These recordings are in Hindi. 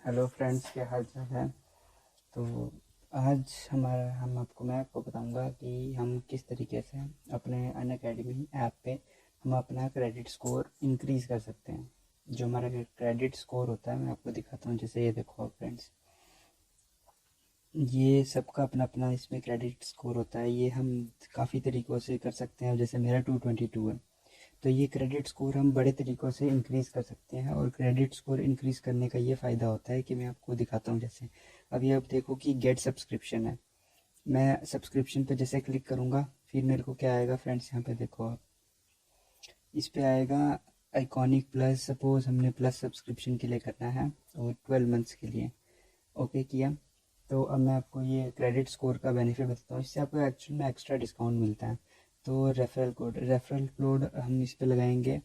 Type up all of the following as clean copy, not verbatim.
हेलो फ्रेंड्स, क्या हाल चाल है। तो आज मैं आपको बताऊंगा कि हम किस तरीके से अपने अनअकैडमी ऐप पे हम अपना क्रेडिट स्कोर इंक्रीज़ कर सकते हैं। जो हमारा क्रेडिट स्कोर होता है मैं आपको दिखाता हूँ। जैसे ये देखो फ्रेंड्स, ये सबका अपना अपना इसमें क्रेडिट स्कोर होता है। ये हम काफ़ी तरीक़ों से कर सकते हैं। जैसे मेरा 222 है, तो ये क्रेडिट स्कोर हम बड़े तरीक़ों से इंक्रीज़ कर सकते हैं। और क्रेडिट स्कोर इंक्रीज़ करने का ये फ़ायदा होता है कि मैं आपको दिखाता हूँ। जैसे अभी आप देखो कि गेट सब्सक्रिप्शन है। मैं सब्सक्रिप्शन पे जैसे क्लिक करूँगा, फिर मेरे को क्या आएगा फ्रेंड्स, यहाँ पे देखो आप, इस पे आएगा आइकॉनिक प्लस। सपोज़ हमने प्लस सब्सक्रिप्शन के लिए करना है और 12 मंथ्स के लिए ओके किया। तो अब मैं आपको ये क्रेडिट स्कोर का बेनिफिट बताता हूँ। इससे आपको एक्चुअल में एक्स्ट्रा डिस्काउंट मिलता है। तो रेफरल कोड हम इस पे लगाएंगे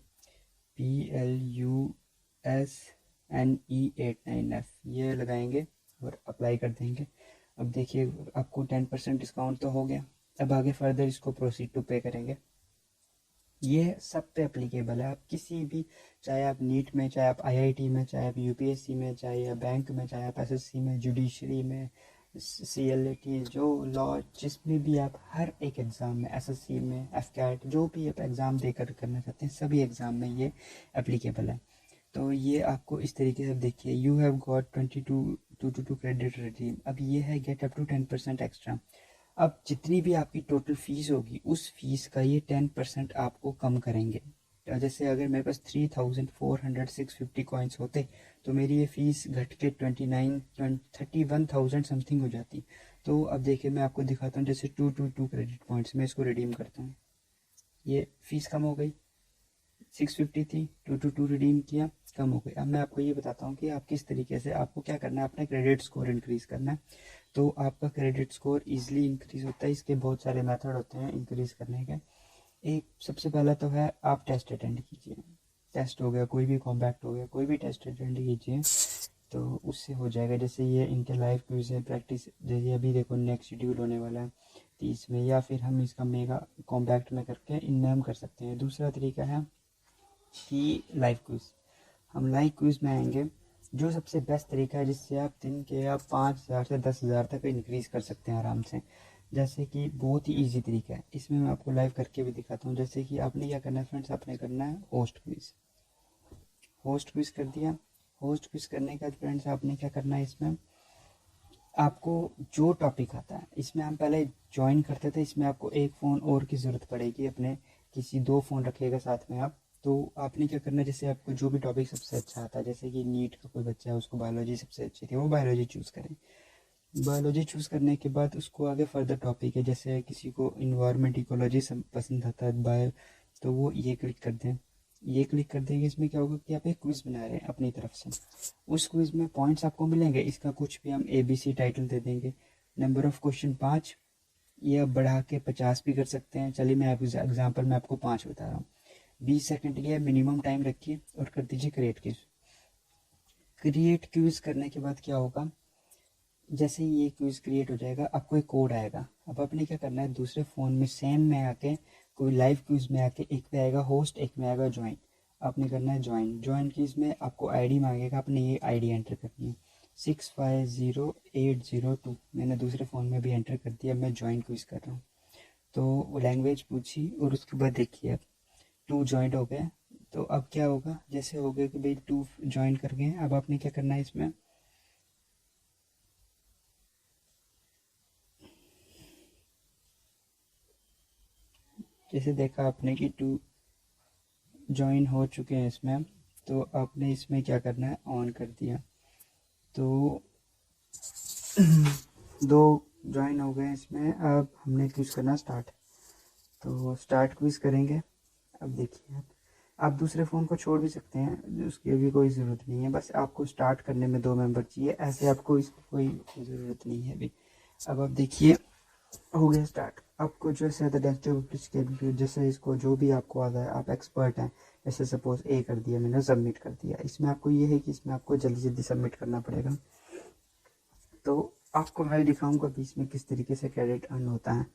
PLUSNE89F, ये लगाएंगे और अप्लाई कर देंगे। अब देखिए आपको 10% डिस्काउंट तो हो गया। अब आगे फर्दर इसको प्रोसीड टू पे करेंगे। ये सब पे एप्लीकेबल है। आप किसी भी, चाहे आप नीट में, चाहे आप आईआईटी में, चाहे आप यूपीएससी में, चाहे आप बैंक में, चाहे आप एसएससी में, जुडिशरी में, सीएलएटी, जो लॉ, जिसमें भी आप हर एक एग्ज़ाम में, एसएससी में, एफकैट, जो भी आप एग्ज़ाम देकर करना चाहते हैं सभी एग्ज़ाम में ये एप्लीकेबल है। तो ये आपको इस तरीके से, देखिए you have got 22 credit redeem. अब ये है गेट अप टू 10% एक्स्ट्रा। अब जितनी भी आपकी टोटल फीस होगी उस फीस का ये 10% आपको कम करेंगे। तो जैसे अगर मेरे पास 3,400 कॉइन्स होते तो मेरी ये फ़ीस घट के 31,000 समथिंग हो जाती। तो अब देखिए मैं आपको दिखाता हूँ। जैसे 222 क्रेडिट पॉइंट्स में इसको रिडीम करता हूँ, ये फ़ीस कम हो गई। 650 थी, 222 रिडीम किया, कम हो गई। अब मैं आपको ये बताता हूँ कि आप किस तरीके से, आपको क्या करना है, अपना क्रेडिट स्कोर इंक्रीज़ करना है। तो आपका क्रेडिट स्कोर इजीली इंक्रीज़ होता है। इसके बहुत सारे मेथड होते हैं इंक्रीज़ करने के। एक सबसे पहला तो है, आप टेस्ट अटेंड कीजिए। टेस्ट हो गया, कोई भी कॉम्पैक्ट हो गया, कोई भी टेस्ट अटेंड कीजिए तो उससे हो जाएगा। जैसे ये इंटर लाइफ क्विज है, प्रैक्टिस, जैसे अभी देखो नेक्स्ट शेड्यूल होने वाला है 30 में, या फिर हम इसका मेगा कॉम्पैक्ट में करके इनमें हम कर सकते हैं। दूसरा तरीका है कि लाइव क्विज। हम लाइव क्विज में आएंगे, जो सबसे बेस्ट तरीका है जिससे आप दिन के आप 5,000 से 10,000 तक इंक्रीज़ कर सकते हैं आराम से। जैसे कि बहुत ही इजी तरीका है, इसमें मैं आपको लाइव करके भी दिखाता हूँ। जैसे कि आपने क्या करना है फ्रेंड्स, आपने करना है होस्ट क्विज। होस्ट क्विज कर दिया। होस्ट क्विज करने के बाद फ्रेंड्स आपने क्या करना है, इसमें आपको जो टॉपिक आता है, इसमें हम पहले ज्वाइन करते थे, इसमें आपको एक फ़ोन और की ज़रूरत पड़ेगी। अपने किसी 2 फ़ोन रखिएगा साथ में आप। तो आपने क्या करना है, जैसे आपको जो भी टॉपिक सबसे अच्छा आता है, जैसे कि नीट का कोई बच्चा है उसको बायोलॉजी सबसे अच्छी थी, वो बायोलॉजी चूज़ करें। बायोलॉजी चूज़ करने के बाद उसको आगे फर्दर टॉपिक है, जैसे किसी को इन्वायरमेंट इकोलॉजी पसंद आता है, बायो, तो वो ये क्लिक कर दें। ये क्लिक कर देंगे, इसमें क्या होगा कि आप एक क्विज़ बना रहे हैं अपनी तरफ से। उस क्विज़ में पॉइंट्स आपको मिलेंगे। इसका कुछ भी हम ABC टाइटल दे देंगे। नंबर ऑफ़ क्वेश्चन 5, ये आप बढ़ा के 50 भी कर सकते हैं। चलिए मैं एग्जाम्पल में आपको 5 बता रहा हूँ। 20 सेकंड के मिनिमम टाइम रखिए और कर दीजिए क्रिएट क्विज। क्रिएट क्विज करने के बाद क्या होगा, जैसे ही ये क्विज क्रिएट हो जाएगा आपको एक कोड आएगा। अब आपने क्या करना है, दूसरे फ़ोन में सेम में आके, कोई लाइव क्विज में आके, एक पे आएगा होस्ट, एक में आएगा ज्वाइन। आपने करना है ज्वाइन क्विज में आपको आईडी मांगेगा, आपने ये आईडी एंटर करनी है 650802। मैंने दूसरे फ़ोन में भी एंटर कर दिया, मैं ज्वाइन क्विज कर रहा हूँ। तो लैंग्वेज पूछी और उसके बाद देखिए अब 2 ज्वाइन हो गए। तो अब क्या होगा, जैसे हो गया कि भाई 2 ज्वाइन कर गए हैं। अब आपने क्या करना है, इसमें जैसे देखा आपने कि 2 ज्वाइन हो चुके हैं इसमें, तो आपने इसमें क्या करना है, ऑन कर दिया। तो 2 ज्वाइन हो गए इसमें। अब हमने क्विज करना स्टार्ट, तो स्टार्ट क्विज करेंगे। अब देखिए आप दूसरे फ़ोन को छोड़ भी सकते हैं, उसकी अभी कोई ज़रूरत नहीं है। बस आपको स्टार्ट करने में 2 मेंबर चाहिए, ऐसे आपको इसकी कोई ज़रूरत नहीं है अभी। अब आप देखिए हो गया स्टार्ट। आपको जैसे आता है, जैसे इसको जो भी आपको आता है, आप एक्सपर्ट हैं। जैसे सपोज ए कर दिया मैंने, सबमिट कर दिया। इसमें आपको ये है कि इसमें आपको जल्दी जल्दी सबमिट करना पड़ेगा। तो आपको मैं दिखाऊंगा कि इसमें किस तरीके से क्रेडिट अर्न होता है।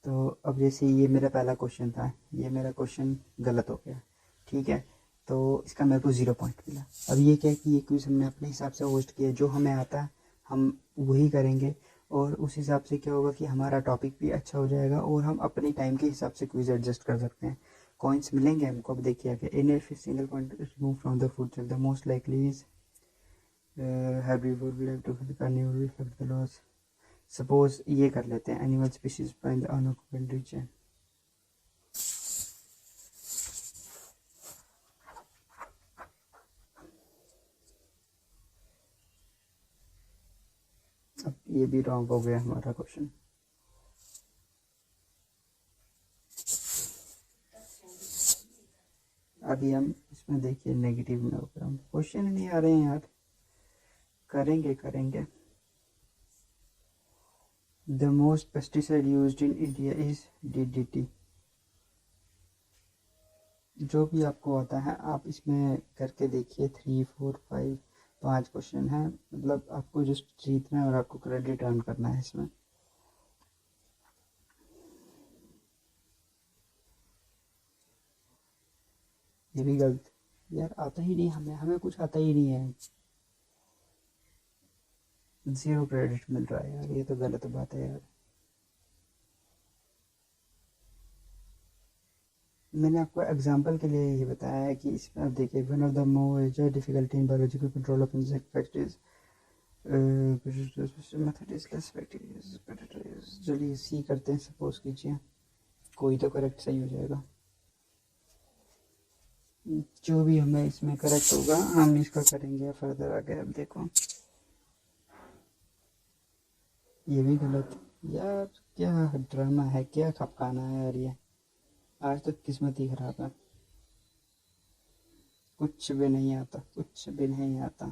तो अब जैसे ये मेरा पहला क्वेश्चन था, ये मेरा क्वेश्चन गलत हो गया, ठीक है। तो इसका मेरे को 0 पॉइंट मिला। अब ये क्या है कि ये क्विज़ हमने अपने हिसाब से होस्ट किया, जो हमें आता है हम वही करेंगे, और उस हिसाब से क्या होगा कि हमारा टॉपिक भी अच्छा हो जाएगा और हम अपने टाइम के हिसाब से क्विज़ एडजस्ट कर सकते हैं। कॉइन्स मिलेंगे हमको। अब देखिए आगे, in if single point remove from the food chain the most likely is herbivore will have to the carnivore will have the loss। Suppose ये कर लेते हैं, animal species find the unoccupied region. अब ये भी रॉन्ग हो गया हमारा क्वेश्चन। अभी हम इसमें देखिए नेगेटिव में हो गया, क्वेश्चन नहीं आ रहे हैं यार। करेंगे। The most pesticide used in India is DDT। जो भी आपको आता है आप इसमें करके देखिए। 3 4 5 5 क्वेश्चन है, मतलब आपको जस्ट जीतना है और आपको क्रेडिट अर्न करना है इसमें। ये भी गलत यार, आता ही नहीं हमें कुछ आता ही नहीं है। 0 क्रेडिट मिल रहा है यार, ये तो गलत बात है यार। मैंने आपको एग्जांपल के लिए ये बताया है कि इसमें आप देखिए, one of the major difficulty in biological control of insect pest is method is less effective. चलिए सी करते हैं, सपोज कीजिए कोई तो करेक्ट सही हो जाएगा। जो भी हमें इसमें करेक्ट होगा हम इसका करेंगे फर्दर आगे। अब देखो ये भी गलत यार, क्या ड्रामा है, क्या खपकाना है यार, ये आज तो किस्मत ही खराब है। कुछ भी नहीं आता, कुछ भी नहीं आता।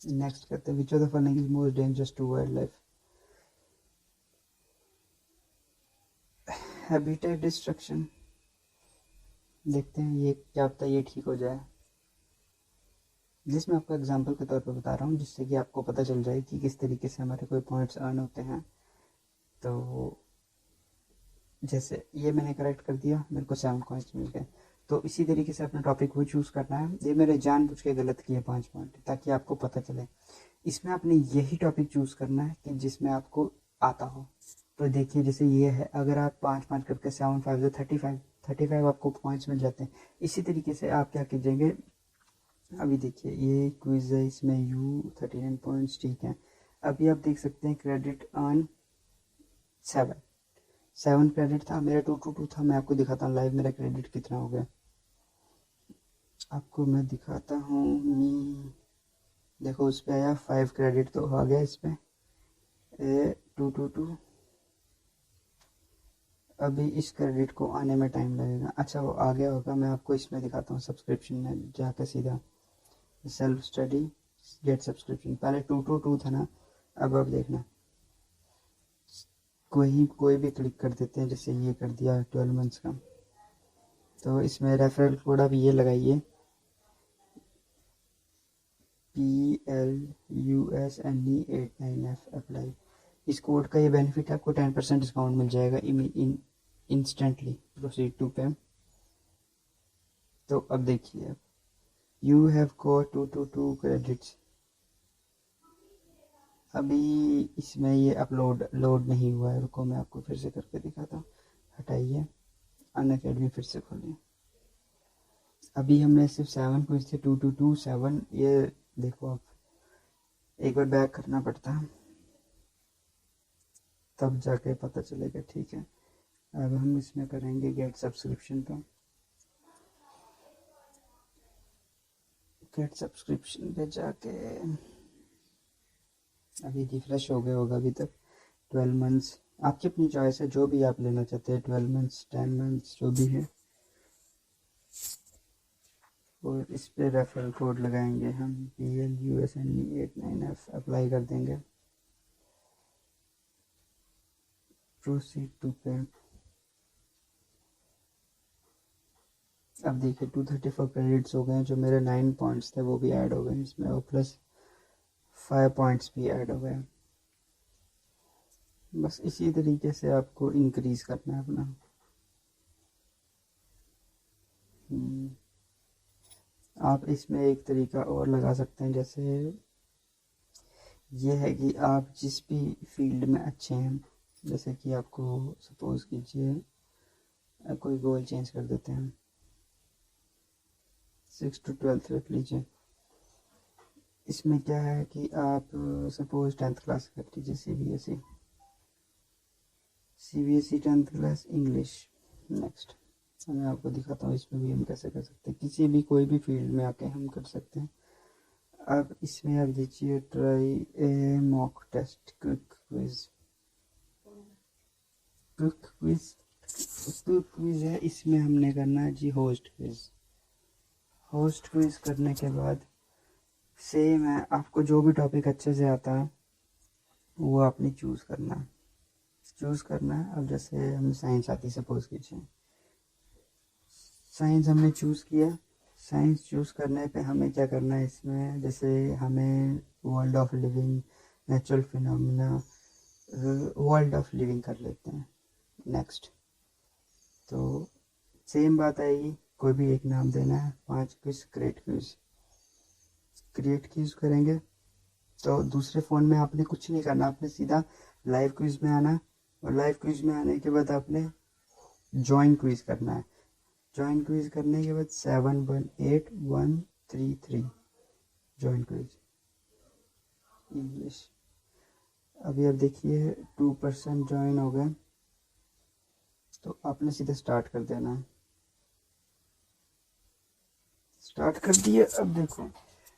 नेक्स्ट करते हैं, which of the following is most dangerous to wildlife. Habitat destruction. देखते हैं ये क्या होता है, ये ठीक हो जाए। जिसमें आपको एग्जांपल के तौर पर बता रहा हूँ, जिससे कि आपको पता चल जाए कि किस तरीके से हमारे कोई पॉइंट्स अर्न होते हैं। तो जैसे ये मैंने करेक्ट कर दिया, मेरे को 7 कॉइन्स मिल गए। तो इसी तरीके से अपना टॉपिक वो चूज़ करना है। ये मैंने जानबूझ के गलत किए 5 पॉइंट, ताकि आपको पता चले। इसमें आपने यही टॉपिक चूज़ करना है कि जिसमें आपको आता हो। तो देखिए जैसे ये है, अगर आप 5 करके 7 5 35 आपको पॉइंट्स मिल जाते हैं। इसी तरीके से आप क्या कीजिएंगे, अभी देखिए ये क्विज है, इसमें U 39 पॉइंट्स ठीक है। अभी आप देख सकते हैं क्रेडिट ऑन 7 क्रेडिट था मेरा, 2 था। मैं आपको दिखाता हूँ लाइव मेरा क्रेडिट कितना हो गया। आपको मैं दिखाता हूँ। देखो उस पर आया 5 क्रेडिट तो आ गया इस पर 2 अभी इस क्रेडिट को आने में टाइम लगेगा। अच्छा वो आ गया होगा, मैं आपको इसमें दिखाता हूँ सब्सक्रिप्शन में जाकर सीधा सेल्फ स्टडी गेट सब्सक्रिप्शन। पहले 2 था ना, अब देखना कोई भी क्लिक कर देते हैं, जैसे ये कर दिया 12 मंथ्स का। तो इसमें रेफरल कोड आप ये लगाइए PLUSNE89F अप्लाई। इस कोड का ये बेनिफिट है, आपको 10% डिस्काउंट मिल जाएगा इंस्टेंटली। प्रोसीड टू पे। तो अब देखिए यू हैव गॉट 2 क्रेडिट्स। अभी इसमें ये अपलोड लोड नहीं हुआ है, रुको मैं आपको फिर से करके दिखाता हूँ। हटाइए, अनअकैडमी फिर से खोलिए। अभी हमने सिर्फ 7 को इससे 2 ये देखो, आप एक बार बैक करना पड़ता है तब जाके पता चलेगा। ठीक है, अब हम इसमें करेंगे गेट सब्सक्रिप्शन पे। गेट सब्सक्रिप्शन पे जाके अभी रिफ्रेश हो गया होगा अभी तक। 12 मंथ्स आपकी अपनी चॉइस है, जो भी आप लेना चाहते हैं, 12 मंथ्स 10 मंथ्स जो भी है। और इस पे रेफरल कोड लगाएंगे हम PLUSNE89F अप्लाई कर देंगे। प्रोसीड टू पे। अब देखिए 234 क्रेडिट्स हो गए, जो मेरे 9 पॉइंट्स थे वो भी ऐड हो गए इसमें, और प्लस 5 पॉइंट्स भी ऐड हो गए। बस इसी तरीके से आपको इंक्रीज करना है अपना। आप इसमें एक तरीका और लगा सकते हैं, जैसे ये है कि आप जिस भी फील्ड में अच्छे हैं, जैसे कि आपको सपोज कीजिए कोई गोल चेंज कर देते हैं, 6 to 12 रख लीजिए। इसमें क्या है कि आप सपोज 10th क्लास कर लीजिए, CBSE 10th class English. Next मैं आपको दिखाता हूँ इसमें भी हम कैसे कर सकते हैं, किसी भी कोई भी फील्ड में आके हम कर सकते हैं। अब इसमें आप दीजिए ट्राई ए मॉक टेस्ट क्विज है। इसमें हमने करना है जी होस्ट क्विज करने के बाद सेम है, आपको जो भी टॉपिक अच्छे से आता है वो आपने चूज़ करना है। अब जैसे हमें साइंस आती है, सपोज कीजिए साइंस हमने चूज़ किया। साइंस चूज़ करने पे हमें क्या करना है, इसमें जैसे हमें world of living, natural phenomena, world of living कर लेते हैं। नेक्स्ट तो सेम बात आएगी, कोई भी एक नाम देना है। 5 क्विज क्रिएट क्विज करेंगे तो दूसरे फ़ोन में आपने कुछ नहीं करना, आपने सीधा लाइव क्विज में आना, और लाइव क्विज में आने के बाद आपने ज्वाइन क्विज करना है। ज्वाइन क्विज करने के बाद 718133 ज्वाइन क्विज इंग्लिश। अभी आप देखिए 2% ज्वाइन हो गए, तो आपने सीधे स्टार्ट कर देना है। स्टार्ट कर दिए। अब देखो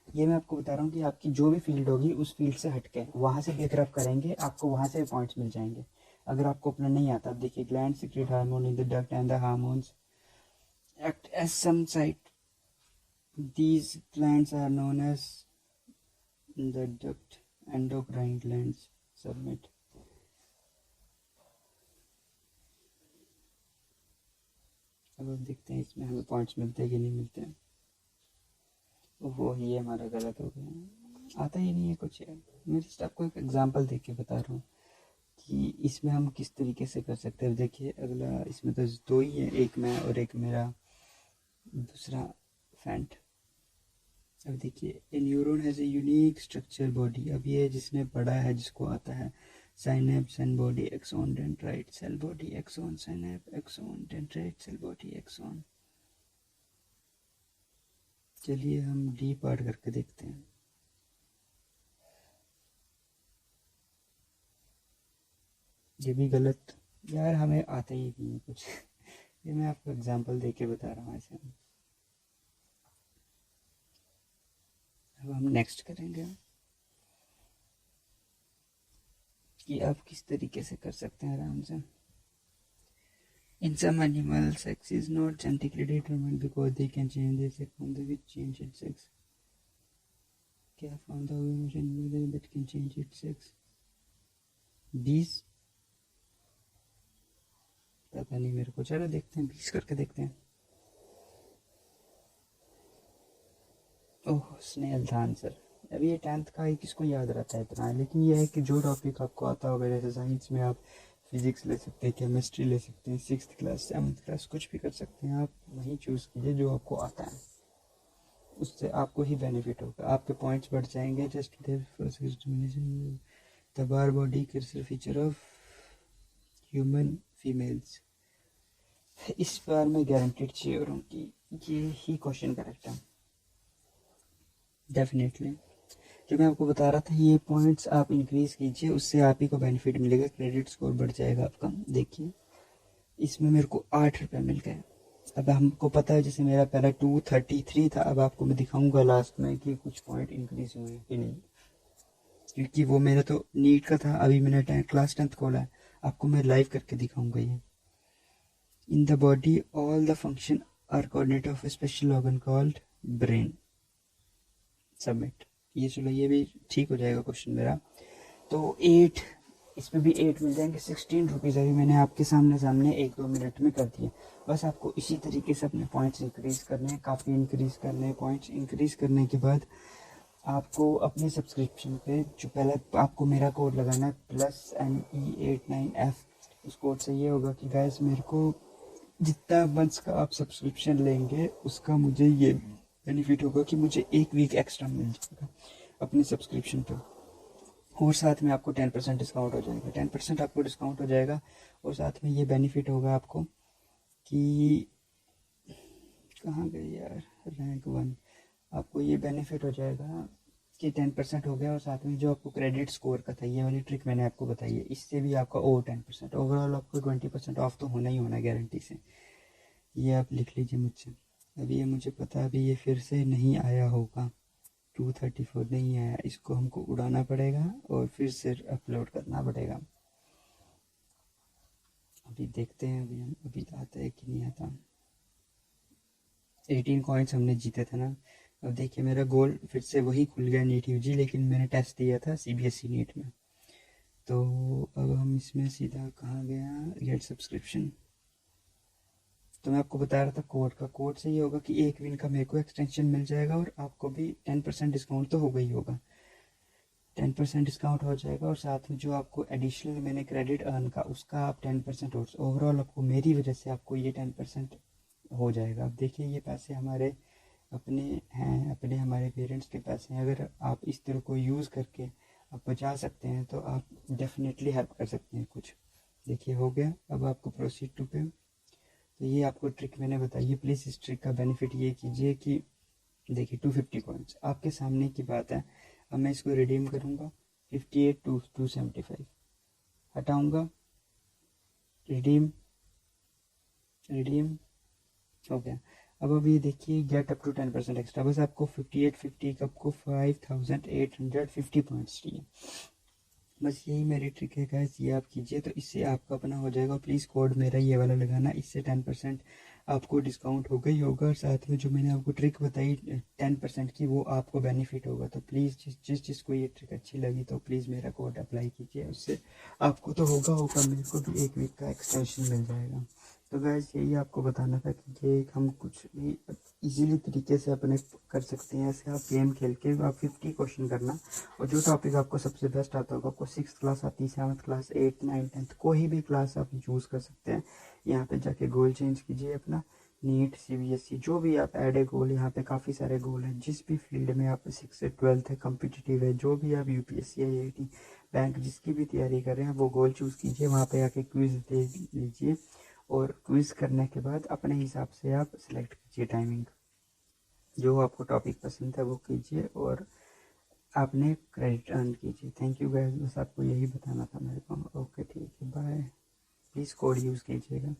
ये मैं आपको बता रहा हूँ कि आपकी जो भी फील्ड होगी उस फील्ड से हटके वहाँ से बेकअप करेंगे, आपको वहाँ से पॉइंट्स मिल जाएंगे। अगर आपको अपना नहीं आता, अब देखिए gland secret hormone in the duct and the hormones act as some site. These glands are known as the duct endocrine glands. Submit. अब आप देखते हैं इसमें हमें पॉइंट्स मिलते हैं कि नहीं मिलते हैं। वो ये हमारा गलत हो गया, आता ही नहीं है कुछ यार। मैं जस्ट आपको एक एग्जांपल देख के बता रहा हूँ कि इसमें हम किस तरीके से कर सकते हैं। देखिए अगला, इसमें तो 2 ही है, एक मैं और एक मेरा दूसरा फैंट। अब देखिए a neuron has a unique structure body. अब ये जिसने पढ़ा है, जिसको आता है, synapse and body axon dendrite cell body axon synapse axon dendrite cell body axon. चलिए हम डी पार्ट करके देखते हैं। ये भी गलत यार, हमें आता ही नहीं है कुछ। ये मैं आपको एग्जांपल दे के बता रहा हूँ ऐसे। अब हम नेक्स्ट करेंगे कि आप किस तरीके से कर सकते हैं आराम से। In some animals, sex is not genetically determined because they can change their sex from the which change its sex. क्या found the emotion that can change its sex? Bees? पता नहीं मेरे को, चलो देखते हैं, 20 करके देखते हैं। ओह स्नेल था आंसर। अब ये 10th का ही किसको याद रहता है इतना, लेकिन ये है कि जो टॉपिक आपको आता होगा, जैसे साइंस में आप फिजिक्स ले सकते हैं, केमिस्ट्री ले सकते हैं, 6th क्लास 7th क्लास कुछ भी कर सकते हैं। आप वही चूज़ कीजिए जो आपको आता है, उससे आपको ही बेनिफिट होगा, आपके पॉइंट्स बढ़ जाएंगे। Just the bar body feature of human females. इस बार मैं गारंटेड श्योर हूँ कि ये ही क्वेश्चन करेक्ट है, डेफिनेटली। जो मैं आपको बता रहा था, ये पॉइंट्स आप इंक्रीज कीजिए, उससे आप ही को बेनिफिट मिलेगा, क्रेडिट स्कोर बढ़ जाएगा आपका। देखिए इसमें मेरे को 8 रुपये मिल गए। अब हमको पता है, जैसे मेरा पहला 233 था, अब आपको मैं दिखाऊंगा लास्ट में कि कुछ पॉइंट इंक्रीज हुए कि नहीं, क्योंकि वो मेरा तो नीट का था। अभी मैंने क्लास 10th खोला है, आपको मैं लाइव करके दिखाऊंगा ये। In the body all the function are coordinate of a special organ called brain. Submit. ये चलो ये भी ठीक हो जाएगा क्वेश्चन मेरा। तो 8, इसमें भी 8 मिल जाएंगे। 16 रुपीज़ अभी मैंने आपके सामने 1-2 मिनट में कर दिए। बस आपको इसी तरीके से अपने पॉइंट्स इंक्रीज करने हैं, काफ़ी इंक्रीज करने हैं। पॉइंट्स इंक्रीज करने के बाद आपको अपने सब्सक्रिप्शन पे जो पहले आपको मेरा कोड लगाना है +NE89F। उस कोड से ये होगा कि गाइस मेरे को जितना मंथ्स का आप सब्सक्रिप्शन लेंगे उसका मुझे ये बेनिफिट होगा कि मुझे 1 वीक एक्स्ट्रा मिल जाएगा अपने सब्सक्रिप्शन पे, और साथ में आपको 10% डिस्काउंट हो जाएगा। 10% आपको डिस्काउंट हो जाएगा और साथ में ये बेनिफिट होगा आपको कि कहाँ गई यार रैंक 1, आपको ये बेनिफिट हो जाएगा कि 10% हो गया, और साथ में जो आपको क्रेडिट स्कोर का था, ये वाली ट्रिक मैंने आपको बताई है, इससे भी आपका और 10% ओवरऑल आपको 20% ऑफ तो होना ही होना गारंटी से। ये आप लिख लीजिए मुझसे। अभी ये मुझे पता अभी ये फिर से नहीं आया होगा, 234 नहीं आया, इसको हमको उड़ाना पड़ेगा और फिर से अपलोड करना पड़ेगा। अभी देखते हैं अभी हम अभी आता है कि नहीं आता। 18 कॉइन्स हमने जीते थे ना। अब देखिए मेरा गोल फिर से वही खुल गया नीट यूजी, लेकिन मैंने टेस्ट दिया था सीबीएसई नीट में। तो अब हम इसमें सीधा कहाँ गया, गेट सब्सक्रिप्शन। तो मैं आपको बता रहा था कोड से ये होगा कि 1 वीक का मेरे को एक्सटेंशन मिल जाएगा और आपको भी 10% डिस्काउंट तो होगा ही होगा। 10% डिस्काउंट हो जाएगा और साथ में जो आपको एडिशनल मैंने क्रेडिट अर्न का उसका आप 10% और ओवरऑल आपको मेरी वजह से आपको ये 10% हो जाएगा। अब देखिए ये पैसे हमारे अपने हैं, अपने हमारे पेरेंट्स के पैसे हैं। अगर आप इस तरह को यूज़ करके आप बचा सकते हैं तो आप डेफिनेटली हेल्प कर सकते हैं कुछ। देखिए हो गया, अब आपको प्रोसीड टू पे। तो ये आपको ट्रिक मैंने बताई है, प्लीज़ इस ट्रिक का बेनिफिट ये कीजिए कि देखिए 250 कॉइन्स आपके सामने की बात है। अब मैं इसको रिडीम करूँगा 58 टू 275 हटाऊँगा, रिडीम रिडीम हो गया। अब ये देखिए गेट अप टू 10% एक्स्ट्रा, बस आपको 5850 का आपको 5850 पॉइंट्स चाहिए। बस यही मेरी ट्रिक है गाइस, ये आप कीजिए तो इससे आपका अपना हो जाएगा। प्लीज़ कोड मेरा ये वाला लगाना, इससे 10% आपको डिस्काउंट होगा ही होगा, और साथ में जो मैंने आपको ट्रिक बताई 10% की वो आपको बेनिफिट होगा। तो प्लीज़ जिसको ये ट्रिक अच्छी लगी तो प्लीज़ मेरा कोड अप्लाई कीजिए, उससे आपको तो होगा मेरे को भी 1 वीक का एक्सटेंशन मिल जाएगा। तो गाइस यही आपको बताना था कि ये हम कुछ भी इजीली तरीके से अपने कर सकते हैं। ऐसे आप गेम खेल के आप 50 क्वेश्चन करना, और जो टॉपिक आपको सबसे बेस्ट आता होगा, आपको 6th क्लास आती है, 7th class, 8th 9th 10th कोई भी क्लास आप चूज़ कर सकते हैं। यहाँ पे जाके गोल चेंज कीजिए अपना, नीट सीबीएसई जो भी आप ऐड है गोल, यहाँ पे काफ़ी सारे गोल हैं। जिस भी फील्ड में आप 6 से 12th है, कम्पिटिटिव है, जो भी आप यूपीएससी या आईआईटी बैंक जिसकी भी तैयारी कर रहे हैं वो गोल चूज़ कीजिए, वहाँ पे आके क्विज़ दे लीजिए, और क्विज़ करने के बाद अपने हिसाब से आप सिलेक्ट कीजिए टाइमिंग, जो आपको टॉपिक पसंद है वो कीजिए और आपने क्रेडिट अर्न कीजिए। थैंक यू गाइस, बस आपको यही बताना था मेरे को। ओके ठीक है, बाय। प्लीज़ कोड यूज़ कीजिएगा।